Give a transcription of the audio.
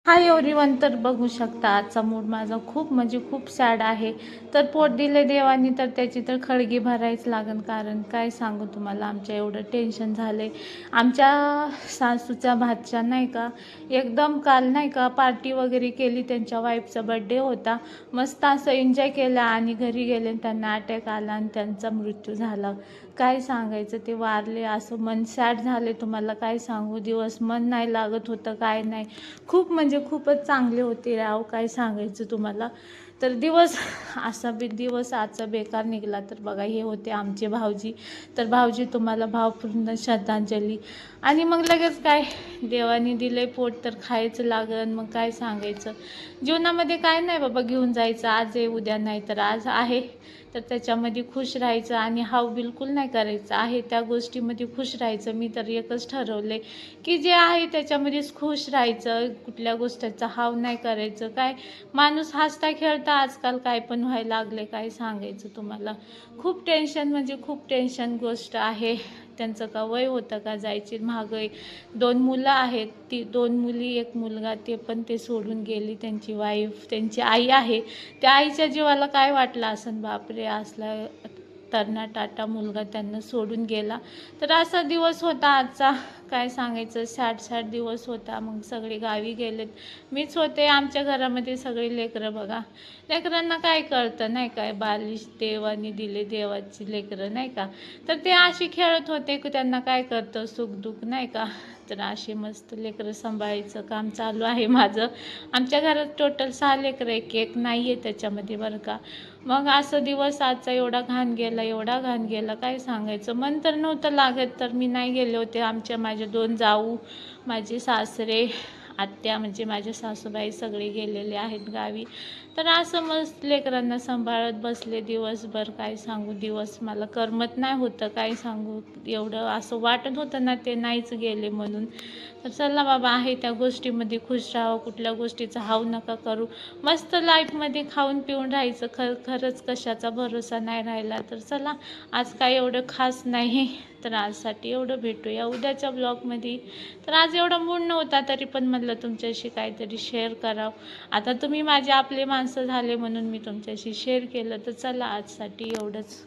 Hi everyone. तर बघू शकता आजचा मूड माझा खूप म्हणजे खूप सॅड आहे. तर पोट दिले देवानी तर त्याची तर खळगी भरायच लागेल. कारण काय सांगू तुम्हाला, आमच्या एवढं टेन्शन झाले. आमच्या सासूच्या भाच्या नाही का एकदम काल नाही का पार्टी वगैरे केली. त्यांच्या वाईफचा बड्डे होता. मस्त असं एन्जॉय केला आणि घरी गेले. त्यांना अटॅक आला आणि त्यांचा मृत्यू झाला. काय सांगायचं, ते वारले. असं मन सॅड झाले. तुम्हाला काय सांगू, दिवस मन नाही लागत होतं, काय नाही. खूप म्हणजे खूपच चांगले होते राव, काय सांगायचं तुम्हाला. तर दिवस असा दिवस आजचा बेकार निघाला. तर बघा, हे होते आमचे भाऊजी. तर भाऊजी तुम्हाला भावपूर्ण श्रद्धांजली. आणि मग लगेच काय, देवाने दिले पोट तर खायचं लागन. मग काय सांगायचं, जीवनामध्ये काय नाही बाबा घेऊन जायचं. आज आहे उद्या नाही, तर आज आहे तर त्याच्यामध्ये खुश राहायचं आणि हाव बिलकुल नाही करायचं. आहे त्या गोष्टीमध्ये खुश राहायचं. मी तर एकच ठरवले की जे आहे त्याच्यामध्येच खुश राहायचं. कुठल्या गोष्टीचा हाव नाही करायचं. काय माणूस हसता खेळता आजकाल काय पण व्हायला लागले, काय सांगायचं तुम्हाला. खूप टेन्शन म्हणजे खूप टेन्शन गोष्ट आहे. त्यांचं का वय होतं का जायची, महागाई. 2 मुलं आहेत, ती 2 मुली 1 मुलगा, ते पण ते सोडून गेली. त्यांची वाईफ, त्यांची आई आहे. त्या आईच्या जीवाला काय वाटलं असन, बापरे असला तरना टाटा मुलगा त्यांना सोडून गेला. तर असा दिवस होता आजचा, काय सांगायचं. सॅड दिवस होता. मग सगळे गावी गेलेत, मीच होते आमच्या घरामध्ये. सगळे लेकरं बघा, लेकरांना काय कळतं नाही काय, बालिश देवाने दिले, देवाची लेकरं नाही का. तर ते अशी खेळत होते की त्यांना काय करतं सुखदुःख नाही का. तर असे मस्त लेकरं सांभाळायचं काम चालू आहे माझं. आमच्या घरात टोटल 6 लेकरं, एक नाही आहे त्याच्यामध्ये बरं का. मग असं दिवस आजचा एवढा घाण गेला, एवढा घाण गेला, काय सांगायचं. मन तर नव्हतं लागत, तर मी नाही गेले होते. माझे 2 जाऊ, माझे सासरे, आत्या म्हणजे माझ्या सासूबाई सगळे गेलेले आहेत गावी. तर असं मस्त लेकरांना सांभाळत बसले दिवसभर. काय सांगू, दिवस मला करमत नाही होतं, काय सांगू. एवढं असं वाटत होतं ना ते नाहीच गेले म्हणून. तर चला बाबा, आहे त्या गोष्टीमध्ये खुश राहावं. कुठल्या गोष्टीचा हाव नका करू. मस्त लाईफमध्ये खाऊन पिऊन राहायचं. खरंच कशाचा भरोसा नाही राहिला. तर चला, आज काय एवढं खास नाही. तर आजसाठी एवढं, भेटूया उद्याच्या ब्लॉगमध्ये. तर आज एवढा मूड नव्हता, तरी पण म्हटलं तुमच्याशी काहीतरी शेअर करावं. आता तुम्ही माझे आपले माणसं झाले म्हणून मी तुमच्याशी शेअर केलं. तर चला, आजसाठी एवढंच.